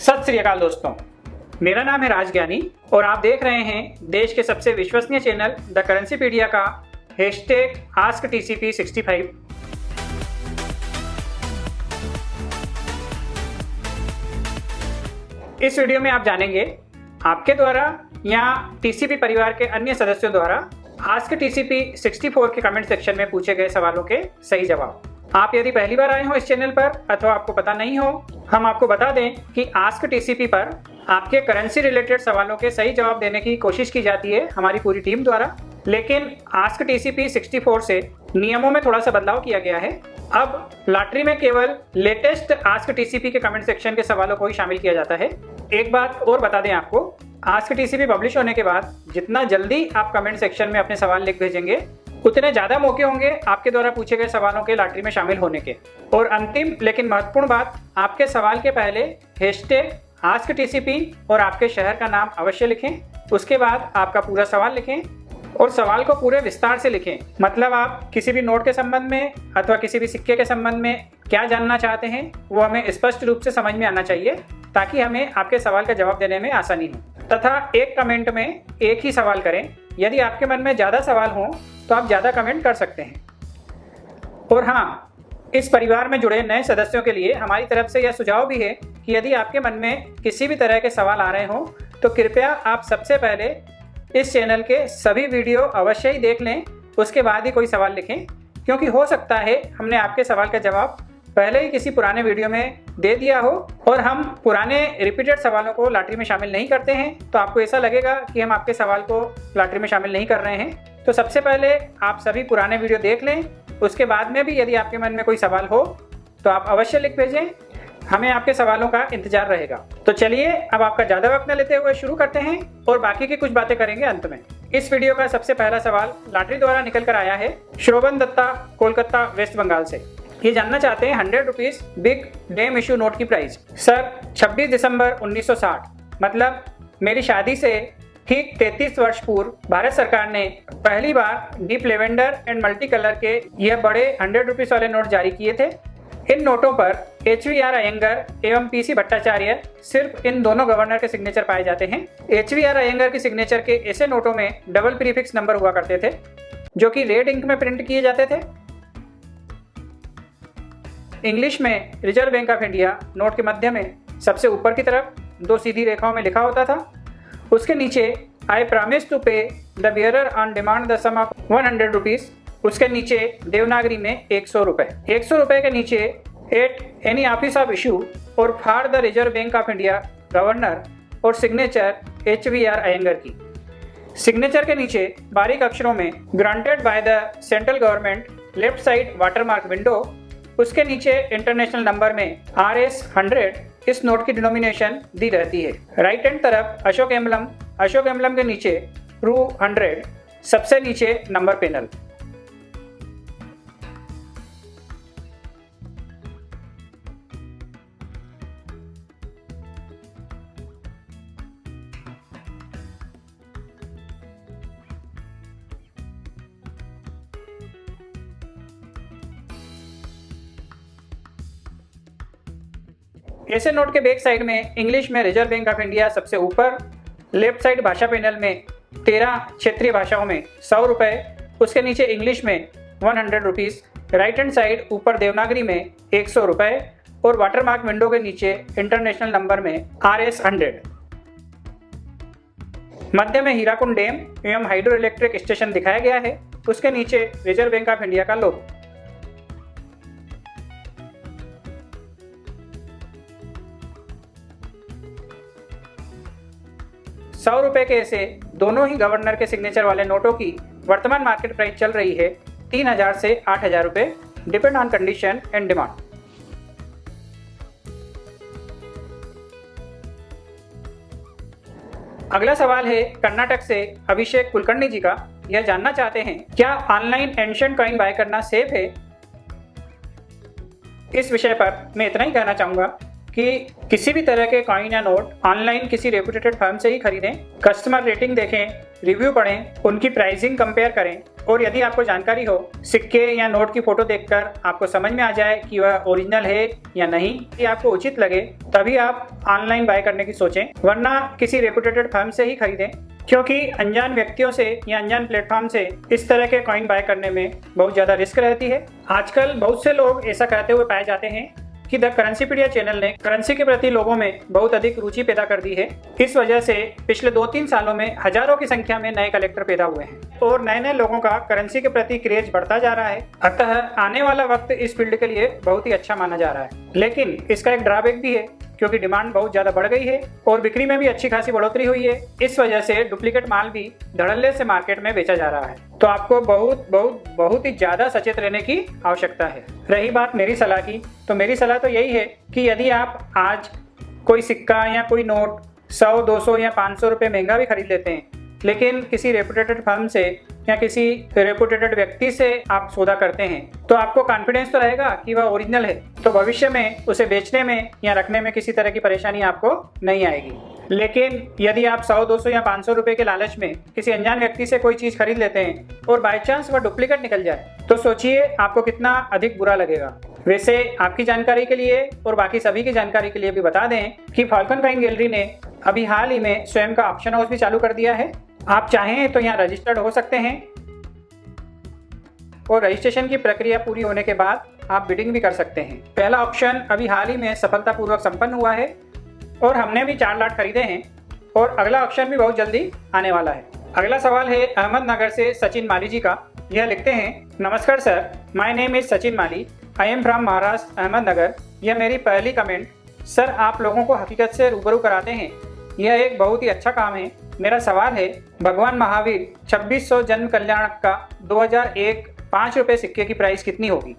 सत श्री अकाल दोस्तों, मेरा नाम है राज ज्ञानी और आप देख रहे हैं देश के सबसे विश्वसनीय चैनल द करेंसीपीडिया का #AskTCP65। इस वीडियो में आप जानेंगे आपके द्वारा या टीसीपी परिवार के अन्य सदस्यों द्वारा AskTCP64 के कमेंट सेक्शन में पूछे गए सवालों के सही जवाब। आप यदि पहली बार आए हो इस चैनल पर अथवा आपको पता नहीं हो, हम आपको बता दें कि AskTCP पर आपके करेंसी रिलेटेड सवालों के सही जवाब देने की कोशिश की जाती है हमारी पूरी टीम द्वारा। लेकिन AskTCP64 से नियमों में थोड़ा सा बदलाव किया गया है। अब लॉटरी में केवल लेटेस्ट AskTCP के कमेंट सेक्शन के सवालों को ही शामिल किया जाता है। एक बात और बता दें आपको, AskTCP पब्लिश होने के बाद जितना जल्दी आप कमेंट सेक्शन में अपने सवाल लिख भेजेंगे उतने ज़्यादा मौके होंगे आपके द्वारा पूछे गए सवालों के लॉटरी में शामिल होने के। और अंतिम लेकिन महत्वपूर्ण बात, आपके सवाल के पहले #AskTCP और आपके शहर का नाम अवश्य लिखें। उसके बाद आपका पूरा सवाल लिखें और सवाल को पूरे विस्तार से लिखें। मतलब आप किसी भी नोट के संबंध में अथवा किसी भी सिक्के के संबंध में क्या जानना चाहते हैं वो हमें स्पष्ट रूप से समझ में आना चाहिए, ताकि हमें आपके सवाल का जवाब देने में आसानी हो। तथा एक कमेंट में एक ही सवाल करें। यदि आपके मन में ज़्यादा सवाल हों तो आप ज़्यादा कमेंट कर सकते हैं। और हाँ, इस परिवार में जुड़े नए सदस्यों के लिए हमारी तरफ से यह सुझाव भी है कि यदि आपके मन में किसी भी तरह के सवाल आ रहे हों तो कृपया आप सबसे पहले इस चैनल के सभी वीडियो अवश्य ही देख लें, उसके बाद ही कोई सवाल लिखें। क्योंकि हो सकता है हमने आपके सवाल का जवाब पहले ही किसी पुराने वीडियो में दे दिया हो और हम पुराने रिपीटेड सवालों को लॉटरी में शामिल नहीं करते हैं, तो आपको ऐसा लगेगा कि हम आपके सवाल को लॉटरी में शामिल नहीं कर रहे हैं। तो सबसे पहले आप सभी पुराने वीडियो देख लें, उसके बाद में भी यदि आपके मन में कोई सवाल हो तो आप अवश्य लिख भेजें। हमें आपके सवालों का इंतजार रहेगा। तो चलिए अब आपका ज़्यादा वक्त न लेते हुए शुरू करते हैं और बाकी की कुछ बातें करेंगे अंत में। इस वीडियो का सबसे पहला सवाल लॉटरी द्वारा निकल कर आया है श्रोवन दत्ता, कोलकाता, वेस्ट बंगाल से। ये जानना चाहते हैं 100 रुपीज़ बिग डेम इशू नोट की प्राइस। सर, 26 दिसंबर 1960 मतलब मेरी शादी से ठीक 33 वर्ष पूर्व भारत सरकार ने पहली बार deep lavender and multi colour के यह बड़े 100 रुपीज़ वाले नोट जारी किए थे। इन नोटों पर HVR अयंगर एवं PC भट्टाचार्य सिर्फ इन दोनों गवर्नर के सिग्नेचर पाए जाते हैं। HVR अयंगर की सिग्नेचर के ऐसे नोटों में डबल प्रीफिक्स नंबर हुआ करते थे जो कि रेड इंक में प्रिंट किए जाते थे। इंग्लिश में reserve Bank of India note के मध्य में सबसे ऊपर की तरफ 2 सीधी रेखाओं में लिखा होता था। उसके नीचे I promise to pay the bearer on demand the sum of 100 rupees. उसके नीचे देवनागरी में 100 रुपये। 100 रुपये के नीचे at any office of issue और for the Reserve Bank of India governor और सिग्नेचर HVR अयंगर की। सिग्नेचर के नीचे बारीक अक्षरों में granted by the central government left side watermark window. उसके नीचे इंटरनेशनल नंबर में RS 100 इस नोट की डिनोमिनेशन दी रहती है। राइट हैंड तरफ अशोक एम्बलम के नीचे रू 100, सबसे नीचे नंबर पैनल। ऐसे नोट के बैक साइड में इंग्लिश में रिजर्व बैंक ऑफ इंडिया सबसे ऊपर, लेफ्ट साइड भाषा पैनल में 13 क्षेत्रीय भाषाओं में 100 रुपये, उसके नीचे इंग्लिश में 100 रुपीज़, राइट हैंड साइड ऊपर देवनागरी में 100 रुपये और वाटरमार्क विंडो के नीचे इंटरनेशनल नंबर में RS 100। मध्य में हीराकुंड डैम एवं हाइड्रो इलेक्ट्रिक स्टेशन दिखाया गया है। उसके नीचे रिजर्व बैंक ऑफ इंडिया का लोगो। ₹100 के ऐसे दोनों ही गवर्नर के सिग्नेचर वाले नोटों की वर्तमान मार्केट प्राइस चल रही है 3000 से 8000 रुपये, depend on condition and demand. अगला सवाल है कर्नाटक से अभिषेक कुलकर्णी जी का। यह जानना चाहते हैं क्या ऑनलाइन एंशिएंट कॉइन बाय करना सेफ है। इस विषय पर मैं इतना ही कहना चाहूँगा कि किसी भी तरह के कॉइन या नोट ऑनलाइन किसी रेपुटेटेड फर्म से ही खरीदें। कस्टमर रेटिंग देखें, रिव्यू पढ़ें, उनकी प्राइसिंग कंपेयर करें और यदि आपको जानकारी हो, सिक्के या नोट की फोटो देखकर आपको समझ में आ जाए कि वह ओरिजिनल है या नहीं, ये आपको उचित लगे, तभी आप ऑनलाइन बाय करने की सोचें, वरना किसी रेपुटेटेड फर्म से ही खरीदें, क्योंकि अनजान व्यक्तियों से या अनजान प्लेटफॉर्म से इस तरह के कॉइन बाय करने में बहुत ज़्यादा रिस्क रहती है। आजकल बहुत से लोग ऐसा कहते हुए पाए जाते हैं कि द करेंसीपीडिया चैनल ने करेंसी के प्रति लोगों में बहुत अधिक रुचि पैदा कर दी है। इस वजह से पिछले 2-3 सालों में हजारों की संख्या में नए कलेक्टर पैदा हुए हैं और नए लोगों का करेंसी के प्रति क्रेज बढ़ता जा रहा है। अतः आने वाला वक्त इस फील्ड के लिए बहुत ही अच्छा माना जा रहा है, लेकिन इसका एक ड्रॉबैक भी है, क्योंकि डिमांड बहुत ज़्यादा बढ़ गई है और बिक्री में भी अच्छी खासी बढ़ोतरी हुई है। इस वजह से डुप्लीकेट माल भी धड़ल्ले से मार्केट में बेचा जा रहा है। तो आपको बहुत ही ज़्यादा सचेत रहने की आवश्यकता है। रही बात मेरी सलाह की, तो मेरी सलाह तो यही है कि यदि आप आज कोई सिक्का या कोई नोट 100, 200 या 500 रुपये महंगा भी खरीद लेते हैं, लेकिन किसी रेपुटेटेड फर्म से या किसी रेपुटेटेड व्यक्ति से आप सौदा करते हैं, तो आपको कॉन्फिडेंस तो रहेगा कि वह ओरिजिनल है, तो भविष्य में उसे बेचने में या रखने में किसी तरह की परेशानी आपको नहीं आएगी। लेकिन यदि आप 100, 200 या 500 रुपये के लालच में किसी अनजान व्यक्ति से कोई चीज़ खरीद लेते हैं और बाई चांस वह डुप्लीकेट निकल जाए, तो सोचिए आपको कितना अधिक बुरा लगेगा। वैसे आपकी जानकारी के लिए और बाकी सभी की जानकारी के लिए भी बता दें कि फाल्कन कॉइन गैलरी ने अभी हाल ही में स्वयं का ऑप्शन हाउस भी चालू कर दिया है। आप चाहें तो यहाँ रजिस्टर्ड हो सकते हैं और रजिस्ट्रेशन की प्रक्रिया पूरी होने के बाद आप बिडिंग भी कर सकते हैं। पहला ऑप्शन अभी हाल ही में सफलतापूर्वक संपन्न हुआ है और हमने भी 4 लाट खरीदे हैं और अगला ऑप्शन भी बहुत जल्दी आने वाला है। अगला सवाल है अहमदनगर से सचिन माली जी का। यह लिखते हैं, नमस्कार sir, my name is Sachin Mali, I am from Maharashtra, Ahmednagar. यह मेरी पहली कमेंट। सर, आप लोगों को हकीकत से रूबरू कराते हैं, यह एक बहुत ही अच्छा काम है। मेरा सवाल है, भगवान महावीर 2600 जन्म कल्याण का 2001 5 रुपये सिक्के की प्राइस कितनी होगी?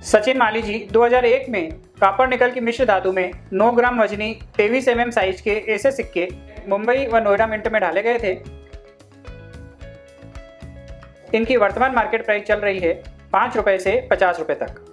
सचिन माली जी, 2001 में कॉपर निकल की मिश्र धातु में 9 ग्राम वजनी 23 mm साइज के ऐसे सिक्के मुंबई व नोएडा मिंट में डाले गए थे। इनकी वर्तमान मार्केट प्राइस चल रही है 5 रुपये से 50 रुपये तक।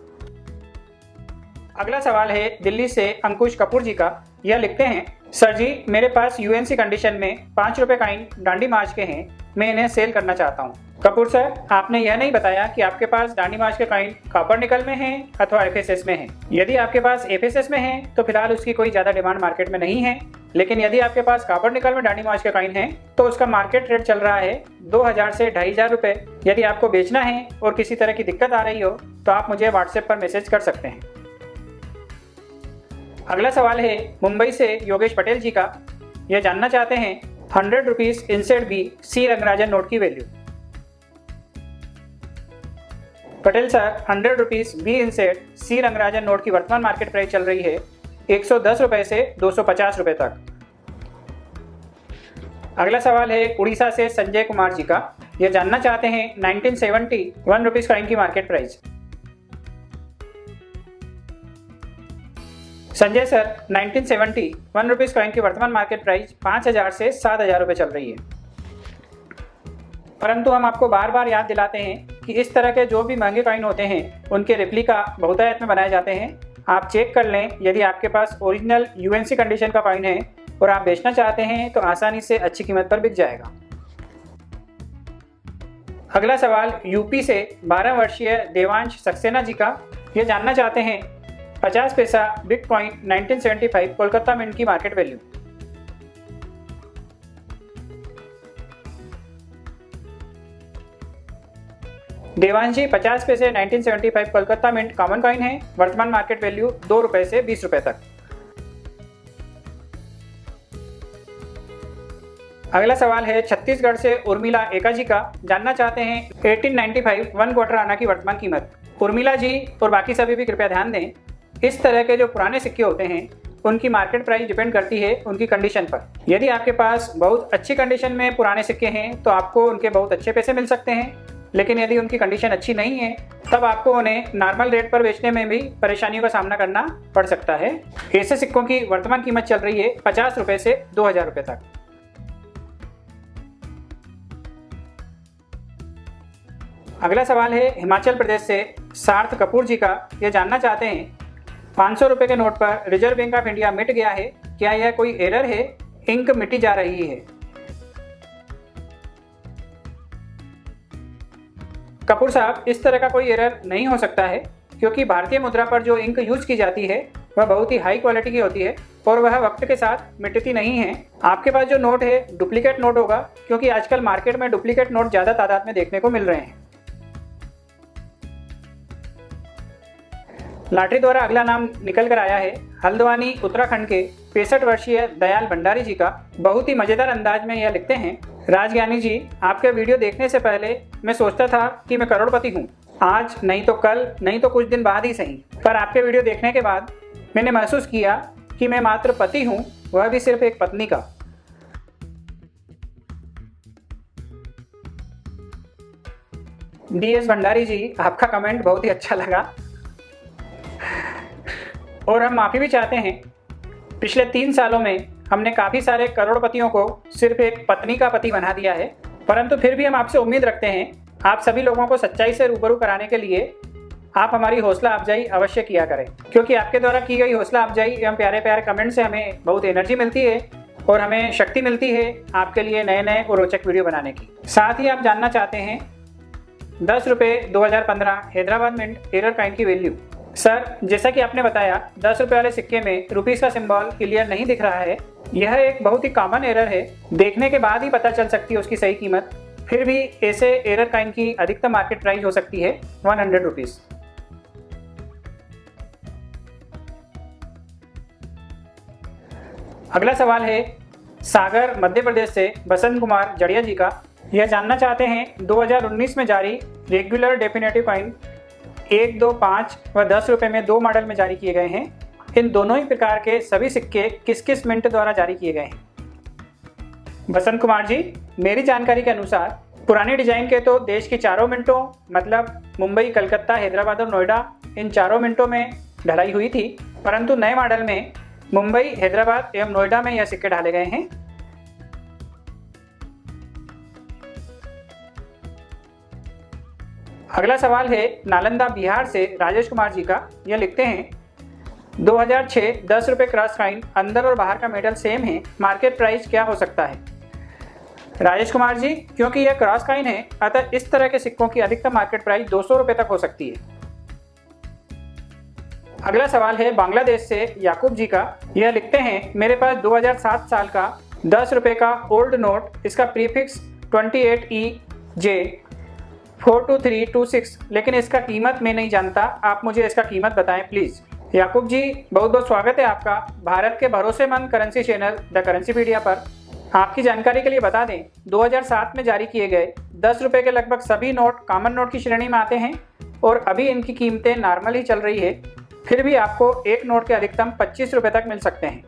अगला सवाल है दिल्ली से अंकुश कपूर जी का। यह लिखते हैं, सर जी, मेरे पास यूएनसी कंडीशन में 5 रुपये कॉइन डांडी मार्च के हैं, मैं इन्हें सेल करना चाहता हूँ। कपूर सर, आपने यह नहीं बताया कि आपके पास डांडी मार्च के कॉइन कॉपर निकल में हैं अथवा एफएसएस में हैं। यदि आपके पास एफएसएस में हैं तो फिलहाल उसकी कोई ज़्यादा डिमांड मार्केट में नहीं है, लेकिन यदि आपके पास कॉपर निकल में डांडी मार्च के कॉइन हैं तो उसका मार्केट रेट चल रहा है 2000 से 2500 रुपये। यदि आपको बेचना है और किसी तरह की दिक्कत आ रही हो तो आप मुझे व्हाट्सएप पर मैसेज कर सकते हैं। अगला सवाल है मुंबई से योगेश पटेल जी का। यह जानना चाहते हैं 100 rupees inset B C Rangarajan note की value. Patel sir, 100 rupees B inset C Rangarajan note की वर्तमान मार्केट प्राइस चल रही है 110 रुपये से 250 रुपये तक। अगला सवाल है उड़ीसा से संजय कुमार जी का। यह जानना चाहते हैं 1970 1 रुपीज़ कॉइन की market price. Sanjay sir, 1970 1 rupees coin की वर्तमान मार्केट प्राइस 5000 से 7000 रुपये चल रही है। परंतु हम आपको बार बार याद दिलाते हैं कि इस तरह के जो भी महंगे कॉइन होते हैं उनके रेप्लिका बहुतायत में बनाए जाते हैं। आप चेक कर लें, यदि आपके पास ओरिजिनल यूएनसी कंडीशन का कॉइन है और आप बेचना चाहते हैं तो आसानी से अच्छी कीमत पर बिक जाएगा। अगला सवाल यूपी से 12 वर्षीय देवांश सक्सेना जी का। ये जानना चाहते हैं 50 पैसा बिटकॉइन 1975 कोलकाता मिंट की मार्केट वैल्यू। देवांश जी, 50 पैसे 1975 कोलकाता मिंट कॉमन कॉइन है, वर्तमान मार्केट वैल्यू 2 रुपये से 20 रुपये तक। अगला सवाल है छत्तीसगढ़ से उर्मिला एका जी का। जानना चाहते हैं 1895 1 क्वार्टर आना की वर्तमान कीमत। उर्मिला जी और बाकी सभी भी कृपया ध्यान दें, इस तरह के जो पुराने सिक्के होते हैं उनकी मार्केट प्राइस डिपेंड करती है उनकी कंडीशन पर। यदि आपके पास बहुत अच्छी कंडीशन में पुराने सिक्के हैं तो आपको उनके बहुत अच्छे पैसे मिल सकते हैं, लेकिन यदि उनकी कंडीशन अच्छी नहीं है तब आपको उन्हें नॉर्मल रेट पर बेचने में भी परेशानियों का सामना करना पड़ सकता है। ऐसे सिक्कों की वर्तमान कीमत चल रही है 50 रुपये से 2000 रुपये तक। अगला सवाल है हिमाचल प्रदेश से सार्थ कपूर जी का। यह जानना चाहते हैं 500 रुपये के नोट पर रिजर्व बैंक ऑफ इंडिया मिट गया है, क्या यह कोई एरर है? इंक मिटी जा रही है। कपूर साहब, इस तरह का कोई एरर नहीं हो सकता है, क्योंकि भारतीय मुद्रा पर जो इंक यूज की जाती है वह बहुत ही हाई क्वालिटी की होती है और वह वक्त के साथ मिटती नहीं है। आपके पास जो नोट है डुप्लीकेट नोट होगा, क्योंकि आजकल मार्केट में डुप्लीकेट नोट ज़्यादा तादाद में देखने को मिल रहे हैं। लॉटरी द्वारा अगला नाम निकल कर आया है हल्द्वानी उत्तराखंड के 65 वर्षीय दयाल भंडारी जी का। बहुत ही मज़ेदार अंदाज में यह लिखते हैं, राजज्ञानी जी, आपके वीडियो देखने से पहले मैं सोचता था कि मैं करोड़पति हूँ, आज नहीं तो कल, नहीं तो कुछ दिन बाद ही सही, पर आपके वीडियो देखने के बाद मैंने महसूस किया कि मैं मात्र पति हूँ, वह भी सिर्फ एक पत्नी का। DS भंडारी जी, आपका कमेंट बहुत ही अच्छा लगा और हम माफ़ी भी चाहते हैं। पिछले 3 सालों में हमने काफ़ी सारे करोड़पतियों को सिर्फ एक पत्नी का पति बना दिया है, परंतु फिर भी हम आपसे उम्मीद रखते हैं आप सभी लोगों को सच्चाई से रूबरू कराने के लिए आप हमारी हौसला अफजाई अवश्य किया करें, क्योंकि आपके द्वारा की गई हौसला अफजाई एवं प्यारे प्यारे कमेंट से हमें बहुत एनर्जी मिलती है और हमें शक्ति मिलती है आपके लिए नए नए और रोचक वीडियो बनाने की। साथ ही आप जानना चाहते हैं 10 रुपये 2015 हैदराबाद मिंट एरर कॉइन की वैल्यू। सर, जैसा कि आपने बताया 10 रुपये वाले सिक्के में रुपीस का सिंबल क्लियर नहीं दिख रहा है। यह एक बहुत ही कॉमन एरर है, देखने के बाद ही पता चल सकती है उसकी सही कीमत। फिर भी ऐसे एरर कॉइन की अधिकतम मार्केट प्राइस हो सकती है 100 रुपीज़। अगला सवाल है सागर मध्य प्रदेश से बसंत कुमार जड़िया जी का। यह जानना चाहते हैं 2019 में जारी रेगुलर डेफिनेटिव कॉइन 1, 2, 5 व 10 रुपये में 2 मॉडल में जारी किए गए हैं। इन दोनों ही प्रकार के सभी सिक्के किस किस मिंट द्वारा जारी किए गए हैं? बसंत कुमार जी, मेरी जानकारी के अनुसार पुराने डिजाइन के तो देश की चारों मिंटों, मतलब मुंबई, कलकत्ता, हैदराबाद और नोएडा, इन चारों मिंटों में ढलाई हुई थी, परंतु नए मॉडल में मुंबई, हैदराबाद एवं नोएडा में यह सिक्के डाले गए हैं। अगला सवाल है नालंदा बिहार से राजेश कुमार जी का। यह लिखते हैं 2006 10 रुपये क्रॉस कॉइन, अंदर और बाहर का मेटल सेम है, मार्केट प्राइस क्या हो सकता है? राजेश कुमार जी, क्योंकि यह क्रॉस कॉइन है अतः इस तरह के सिक्कों की अधिकतम मार्केट प्राइस 200 रुपये तक हो सकती है। अगला सवाल है बांग्लादेश से याकूब जी का। यह लिखते हैं मेरे पास 2007 साल का 10 रुपये का ओल्ड नोट, इसका प्रीफिक्स 28EJ 42326, लेकिन इसका कीमत मैं नहीं जानता, आप मुझे इसका कीमत बताएं प्लीज़। याकूब जी, बहुत बहुत स्वागत है आपका भारत के भरोसेमंद करेंसी चैनल द करेंसीपीडिया पर। आपकी जानकारी के लिए बता दें 2007 में जारी किए गए 10 रुपये के लगभग सभी नोट कॉमन नोट की श्रेणी में आते हैं और अभी इनकी कीमतें नॉर्मल ही चल रही है। फिर भी आपको एक नोट के अधिकतम 25 रुपये तक मिल सकते हैं।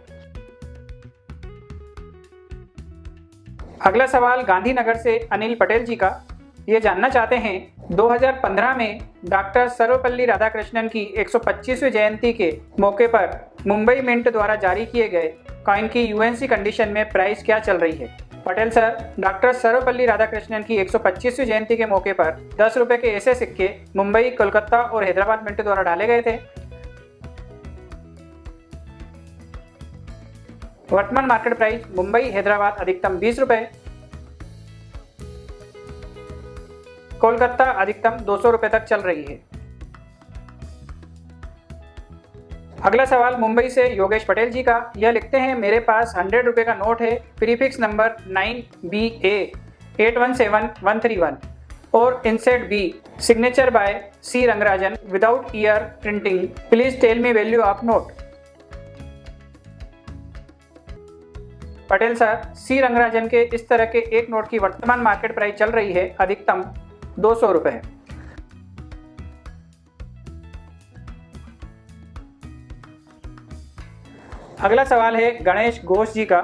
अगला सवाल गांधीनगर से अनिल पटेल जी का। ये जानना चाहते हैं 2015 में डॉक्टर सर्वपल्ली राधाकृष्णन की 125वीं जयंती के मौके पर मुंबई मिंट द्वारा जारी किए गए कॉइन की यूएनसी कंडीशन में प्राइस क्या चल रही है? पटेल सर, डॉक्टर सर्वपल्ली राधाकृष्णन की 125वीं जयंती के मौके पर 10 रुपये के ऐसे सिक्के मुंबई, कोलकाता और हैदराबाद मिंट द्वारा डाले गए थे। वर्तमान मार्केट प्राइस मुंबई, हैदराबाद अधिकतम 20 रुपये, कोलकाता अधिकतम 200 रुपये तक चल रही है। अगला सवाल मुंबई से योगेश पटेल जी का। यह लिखते हैं मेरे पास 100 रुपये का नोट है, प्रीफिक्स नंबर 9BA 817131 और inset B, signature by C Rangarajan, without year printing, please tell me value of note. Patel sir, C Rangarajan के इस तरह के एक नोट की वर्तमान मार्केट प्राइस चल रही है अधिकतम 200 रुपये। अगला सवाल है गणेश घोष जी का।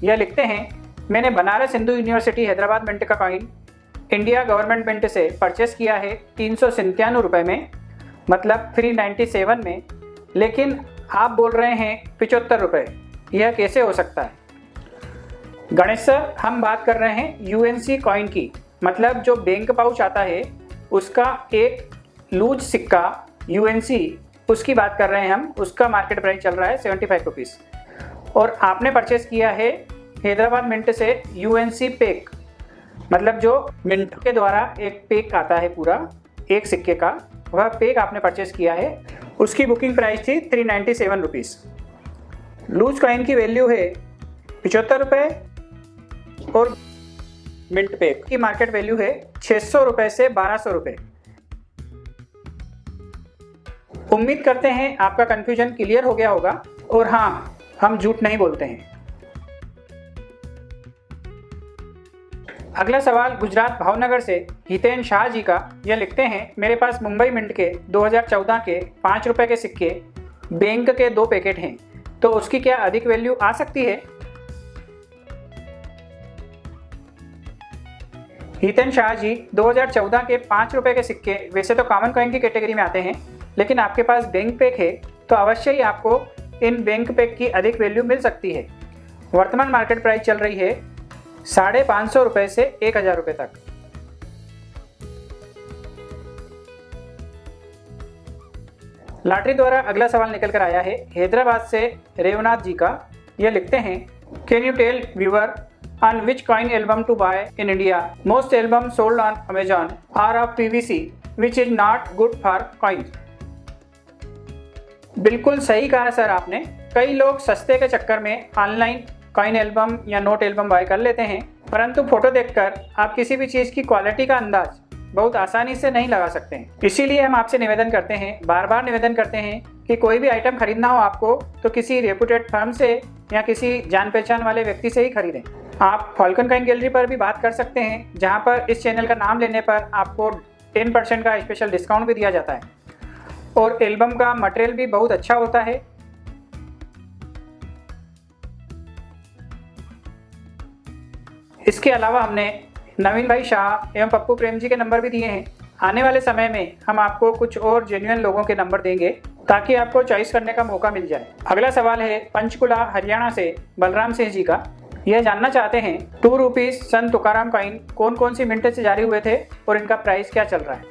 यह लिखते हैं मैंने बनारस हिंदू यूनिवर्सिटी हैदराबाद मिंट का कॉइन इंडिया गवर्नमेंट मिंट से परचेस किया है 397 रुपये में, मतलब 397 में, लेकिन आप बोल रहे हैं 75 रुपये, यह कैसे हो सकता है? गणेश सर, हम बात कर रहे हैं यूएनसी कॉइन की, मतलब जो बैंक पाउच आता है उसका एक लूज सिक्का यूएनसी, उसकी बात कर रहे हैं हम। उसका मार्केट प्राइस चल रहा है 75 रुपीज़ और आपने परचेस किया है हैदराबाद मिंट से यूएनसी पैक, मतलब जो मिंट के द्वारा एक पैक आता है पूरा, एक सिक्के का, वह पेग आपने परचेस किया है, उसकी बुकिंग प्राइस थी 397 रुपीज़। लूज कॉइन की वैल्यू है 75 रुपये और मिंट पेग की मार्केट वैल्यू है 600 रुपये से 1200 रुपये। उम्मीद करते हैं आपका कन्फ्यूजन क्लियर हो गया होगा। और हाँ, हम झूठ नहीं बोलते हैं। अगला सवाल गुजरात भावनगर से हितेन शाह जी का। यह लिखते हैं, मेरे पास मुंबई मिंट के 2014 के 5 रुपए के सिक्के बैंक के 2 पैकेट हैं, तो उसकी क्या अधिक वैल्यू आ सकती है? हितेन शाह जी, 2014 के 5 रुपए के सिक्के वैसे तो कॉमन कॉइन की कैटेगरी में आते हैं, लेकिन आपके पास बैंक पैक है तो अवश्य ही आपको इन बैंक पैक की अधिक वैल्यू मिल सकती है। वर्तमान मार्केट प्राइस चल रही है 550 रुपये से 1000 रुपये तक। लॉटरी द्वारा अगला सवाल निकल कर आया है हैदराबाद से रेवनाथ जी का। यह लिखते हैं, can you tell viewer on which coin album to buy in India? Most album sold on Amazon are of PVC which is not good for coin. बिल्कुल सही कहा सर आपने। कई लोग सस्ते के चक्कर में ऑनलाइन कॉइन एल्बम या नोट एल्बम बाय कर लेते हैं, परंतु फोटो देखकर आप किसी भी चीज़ की क्वालिटी का अंदाज बहुत आसानी से नहीं लगा सकते हैं। इसीलिए हम आपसे निवेदन करते हैं, बार बार निवेदन करते हैं कि कोई भी आइटम खरीदना हो आपको तो किसी रेपुटेड फर्म से या किसी जान पहचान वाले व्यक्ति से ही खरीदें। आप फॉल्कन कॉइन गैलरी पर भी बात कर सकते हैं, जहां पर इस चैनल का नाम लेने पर आपको 10% का स्पेशल डिस्काउंट भी दिया जाता है और एल्बम का मटेरियल भी बहुत अच्छा होता है। इसके अलावा हमने नवीन भाई शाह एवं पप्पू प्रेम जी के नंबर भी दिए हैं। आने वाले समय में हम आपको कुछ और जेन्युइन लोगों के नंबर देंगे ताकि आपको चॉइस करने का मौका मिल जाए। अगला सवाल है पंचकुला हरियाणा से बलराम सिंह जी का। यह जानना चाहते हैं 2 रुपीज़ संत तुकाराम कॉइन कौन कौन सी मिंट से जारी हुए थे और इनका प्राइस क्या चल रहा है।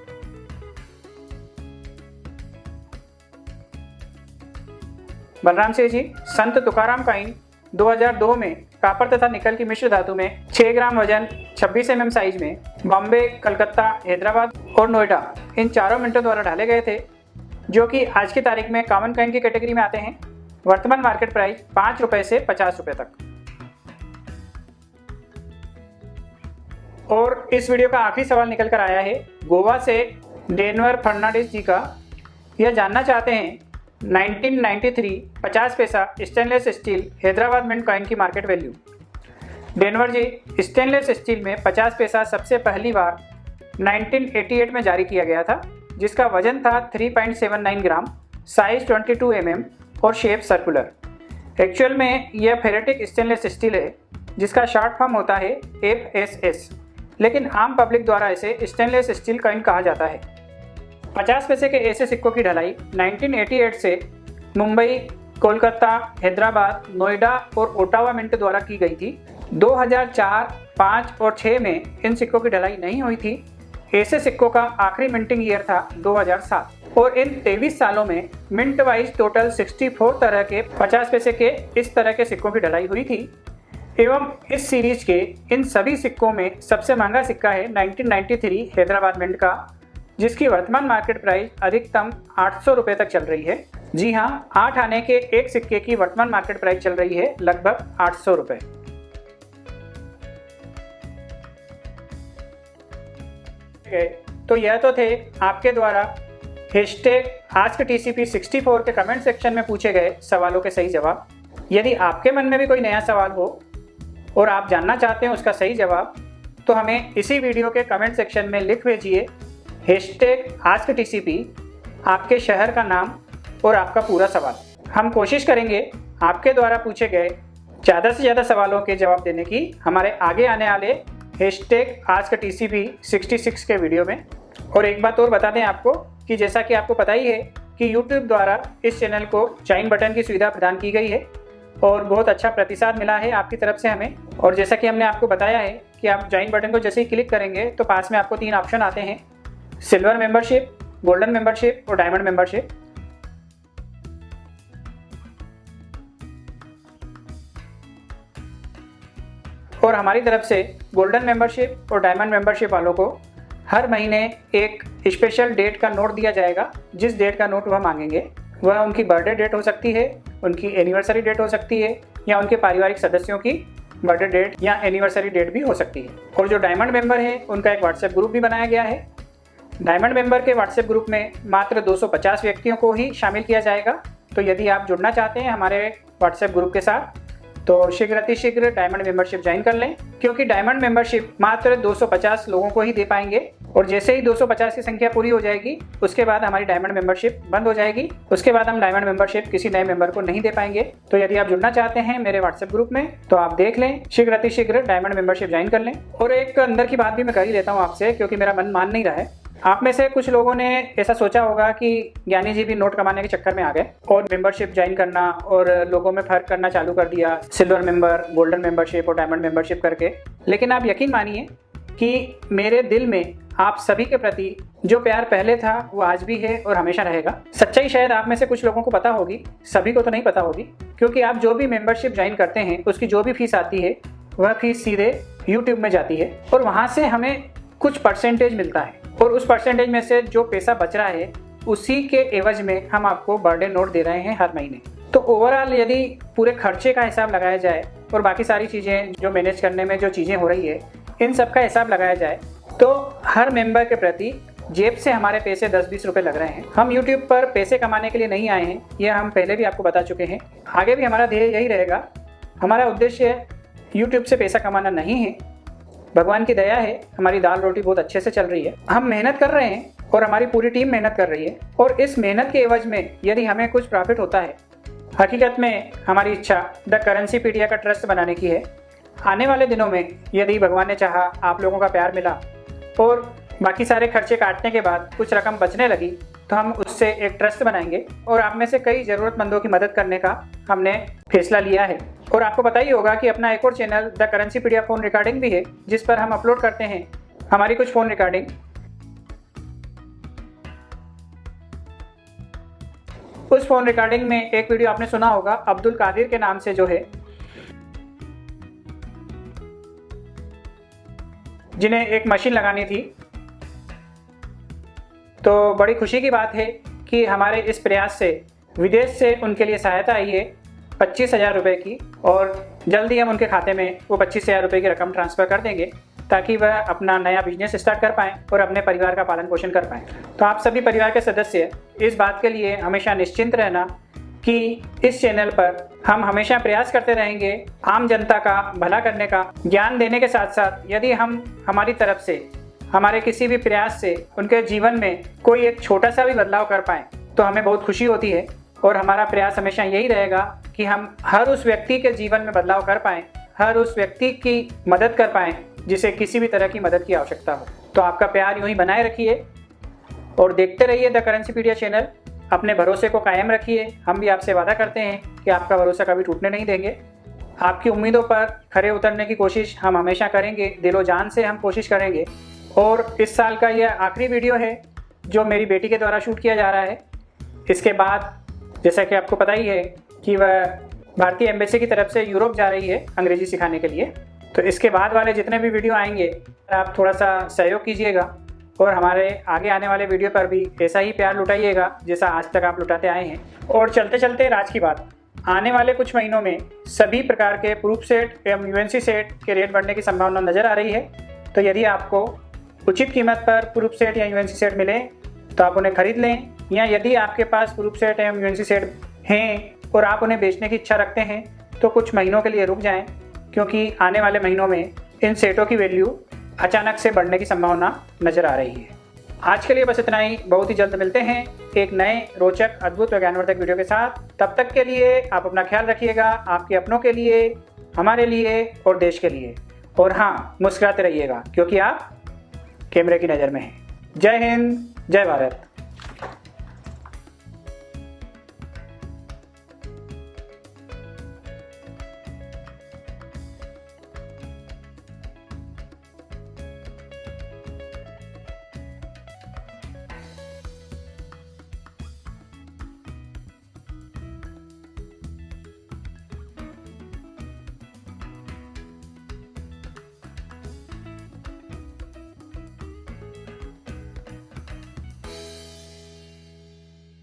बलराम सिंह जी, संत तुकाराम कॉइन 2002 में कॉपर तथा निकल की मिश्र धातु में 6 ग्राम वजन 26 mm साइज में बॉम्बे, कलकत्ता, हैदराबाद और नोएडा इन चारों मिंटों द्वारा ढाले गए थे, जो कि आज की तारीख में कॉमन कॉइन की कैटेगरी में आते हैं। वर्तमान मार्केट प्राइस 5 रुपये से 50 रुपये तक। और इस वीडियो का आखिरी सवाल निकल कर आया है गोवा से डेनवर फर्नांडिस जी का। यह जानना चाहते हैं 1993 50 paisa stainless steel Hyderabad mint coin की market value. Denver ji, stainless steel में 50 पैसा सबसे पहली बार 1988 में जारी किया गया था, जिसका वजन था 3.79 ग्राम, साइज 22 mm और शेप सर्कुलर। एक्चुअल में यह फेरेटिक स्टेनलेस स्टील है, जिसका शॉर्ट फॉर्म होता है FSS, लेकिन आम पब्लिक द्वारा इसे स्टेनलेस स्टील कॉइन कहा जाता है। 50 पैसे के ऐसे सिक्कों की ढलाई 1988 से मुंबई, कोलकाता, हैदराबाद, नोएडा और ओटावा मिंट द्वारा की गई थी। 2004, 5 और 6 में इन सिक्कों की ढलाई नहीं हुई थी। ऐसे सिक्कों का आखिरी मिंटिंग ईयर था 2007 और इन 23 सालों में मिंट वाइज टोटल 64 तरह के 50 पैसे के इस तरह के सिक्कों की ढलाई हुई थी। एवं इस सीरीज के इन सभी सिक्कों में सबसे महंगा सिक्का है 1993 हैदराबाद मिंट का, जिसकी वर्तमान मार्केट प्राइस अधिकतम 800 रुपये तक चल रही है। जी हाँ, 8 आने के एक सिक्के की वर्तमान मार्केट प्राइस चल रही है लगभग 800 रुपये। तो यह तो थे आपके द्वारा #AskTCP64 के कमेंट सेक्शन में पूछे गए सवालों के सही जवाब। यदि आपके मन में भी कोई नया सवाल हो और आप जानना चाहते हैं उसका सही जवाब, तो हमें इसी वीडियो के कमेंट सेक्शन में लिख भेजिए #AskTCP, आपके शहर का नाम और आपका पूरा सवाल। हम कोशिश करेंगे आपके द्वारा पूछे गए ज़्यादा से ज़्यादा सवालों के जवाब देने की हमारे आगे आने वाले #AskTCP66 के वीडियो में। और एक बात और बता दें आपको कि जैसा कि आपको पता ही है कि YouTube द्वारा इस चैनल को ज्वाइन बटन की सुविधा प्रदान की गई है और बहुत अच्छा प्रतिसाद मिला है आपकी तरफ से हमें। और जैसा कि हमने आपको बताया है कि आप ज्वाइन बटन को जैसे ही क्लिक करेंगे तो पास में आपको 3 ऑप्शन आते हैं: सिल्वर मेंबरशिप, गोल्डन मेंबरशिप और डायमंड मेंबरशिप। और हमारी तरफ से गोल्डन मेंबरशिप और डायमंड मेंबरशिप वालों को हर महीने एक स्पेशल डेट का नोट दिया जाएगा। जिस डेट का नोट वह मांगेंगे वह उनकी बर्थडे डेट हो सकती है, उनकी एनिवर्सरी डेट हो सकती है, या उनके पारिवारिक सदस्यों की बर्थडे डेट या एनिवर्सरी डेट भी हो सकती है। और जो डायमंड मेंबर है उनका एक व्हाट्सएप ग्रुप भी बनाया गया है। डायमंड मेंबर के व्हाट्सएप ग्रुप में मात्र 250 व्यक्तियों को ही शामिल किया जाएगा। तो यदि आप जुड़ना चाहते हैं हमारे व्हाट्सएप ग्रुप के साथ तो शीघ्र अतिशीघ्र डायमंड मेंबरशिप ज्वाइन कर लें, क्योंकि डायमंड मेंबरशिप मात्र 250 लोगों को ही दे पाएंगे। और जैसे ही 250 की संख्या पूरी हो जाएगी उसके बाद हमारी डायमंड मेंबरशिप बंद हो जाएगी। उसके बाद हम डायमंड मेंबरशिप किसी नए मेंबर को नहीं दे पाएंगे। तो यदि आप जुड़ना चाहते हैं मेरे व्हाट्सएप ग्रुप में तो आप देख लें, शीघ्र अतिशीघ्र डायमंड मेंबरशिप ज्वाइन कर लें। और एक अंदर की बात भी मैं कर ही देता हूँ आपसे, क्योंकि मेरा मन मान नहीं रहा है। आप में से कुछ लोगों ने ऐसा सोचा होगा कि ज्ञानी जी भी नोट कमाने के चक्कर में आ गए और मेंबरशिप ज्वाइन करना और लोगों में फर्क करना चालू कर दिया, सिल्वर मेंबर, गोल्डन मेंबरशिप और डायमंड मेंबरशिप करके। लेकिन आप यकीन मानिए कि मेरे दिल में आप सभी के प्रति जो प्यार पहले था वो आज भी है और हमेशा रहेगा। सच्चाई शायद आप में से कुछ लोगों को पता होगी, सभी को तो नहीं पता होगी, क्योंकि आप जो भी मेंबरशिप ज्वाइन करते हैं उसकी जो भी फीस आती है वह फीस सीधे यूट्यूब में जाती है और वहाँ से हमें कुछ परसेंटेज मिलता है। और उस परसेंटेज में से जो पैसा बच रहा है उसी के एवज में हम आपको बर्थडे नोट दे रहे हैं हर महीने। तो ओवरऑल यदि पूरे खर्चे का हिसाब लगाया जाए और बाकी सारी चीज़ें जो मैनेज करने में जो चीज़ें हो रही है इन सब का हिसाब लगाया जाए तो हर मेंबर के प्रति जेब से हमारे पैसे 10-20 रुपये लग रहे हैं। हम यूट्यूब पर पैसे कमाने के लिए नहीं आए हैं, यह हम पहले भी आपको बता चुके हैं। आगे भी हमारा ध्येय यही रहेगा। हमारा उद्देश्य यूट्यूब से पैसा कमाना नहीं है। भगवान की दया है, हमारी दाल रोटी बहुत अच्छे से चल रही है। हम मेहनत कर रहे हैं और हमारी पूरी टीम मेहनत कर रही है और इस मेहनत के एवज में यदि हमें कुछ प्रॉफिट होता है, हकीकत में हमारी इच्छा द करेंसी पीडिया का ट्रस्ट बनाने की है। आने वाले दिनों में यदि भगवान ने चाहा, आप लोगों का प्यार मिला और बाकी सारे खर्चे काटने के बाद कुछ रकम बचने लगी तो हम उससे एक ट्रस्ट बनाएंगे और आप में से कई ज़रूरतमंदों की मदद करने का हमने फैसला लिया है। और आपको पता ही होगा कि अपना एक और channel the currencypedia phone recording भी है, जिस पर हम अपलोड करते हैं हमारी कुछ फ़ोन रिकॉर्डिंग। उस फ़ोन रिकॉर्डिंग में एक वीडियो आपने सुना होगा अब्दुल कादिर के नाम से, जो है जिन्हें एक मशीन लगानी थी। तो बड़ी खुशी की बात है कि हमारे इस प्रयास से विदेश से उनके लिए सहायता आई है 25,000 रुपये की, और जल्दी हम उनके खाते में वो 25,000 रुपये की रकम ट्रांसफ़र कर देंगे ताकि वह अपना नया बिजनेस स्टार्ट कर पाएँ और अपने परिवार का पालन पोषण कर पाएँ। तो आप सभी परिवार के सदस्य इस बात के लिए हमेशा निश्चिंत रहना कि इस चैनल पर हम हमेशा प्रयास करते रहेंगे आम जनता का भला करने का, ज्ञान देने के साथ साथ यदि हम हमारी तरफ से हमारे किसी भी प्रयास से उनके जीवन में कोई एक छोटा सा भी बदलाव कर पाएँ तो हमें बहुत खुशी होती है। और हमारा प्रयास हमेशा यही रहेगा कि हम हर उस व्यक्ति के जीवन में बदलाव कर पाएँ, हर उस व्यक्ति की मदद कर पाएँ जिसे किसी भी तरह की मदद की आवश्यकता हो। तो आपका प्यार यूँ ही बनाए रखिए और देखते रहिए द करेंसी पीडिया चैनल। अपने भरोसे को कायम रखिए। हम भी आपसे वादा करते हैं कि आपका भरोसा कभी टूटने नहीं देंगे। आपकी उम्मीदों पर खरे उतरने की कोशिश हम हमेशा करेंगे, दिलो जान से हम कोशिश करेंगे। और इस साल का यह आखिरी वीडियो है जो मेरी बेटी के द्वारा शूट किया जा रहा है। इसके बाद जैसा कि आपको पता ही है कि वह भारतीय एम्बेसी की तरफ से यूरोप जा रही है अंग्रेजी सिखाने के लिए। तो इसके बाद वाले जितने भी वीडियो आएंगे आप थोड़ा सा सहयोग कीजिएगा और हमारे आगे आने वाले वीडियो पर भी ऐसा ही प्यार लुटाइएगा जैसा आज तक आप लुटाते आए हैं। और चलते चलते राज की बात, आने वाले कुछ महीनों में सभी प्रकार के प्रूफ सेट एवं यूएनसी सेट के रेट बढ़ने की संभावना नज़र आ रही है। तो यदि आपको उचित कीमत पर प्रूफ सेट या यूएनसी सेट मिले तो आप उन्हें खरीद लें, या यदि आपके पास प्रूफ सेट एवं यूएनसी सेट हैं और आप उन्हें बेचने की इच्छा रखते हैं तो कुछ महीनों के लिए रुक जाएं, क्योंकि आने वाले महीनों में इन सेटों की वैल्यू अचानक से बढ़ने की संभावना नज़र आ रही है। आज के लिए बस इतना ही। बहुत ही जल्द मिलते हैं एक नए रोचक, अद्भुत व ज्ञानवर्धक वीडियो के साथ। तब तक के लिए आप अपना ख्याल रखिएगा, आपके अपनों के लिए, हमारे लिए और देश के लिए। और हाँ, मुस्कुराते रहिएगा क्योंकि आप कैमरे की नज़र में हैं। जय हिंद, जय भारत।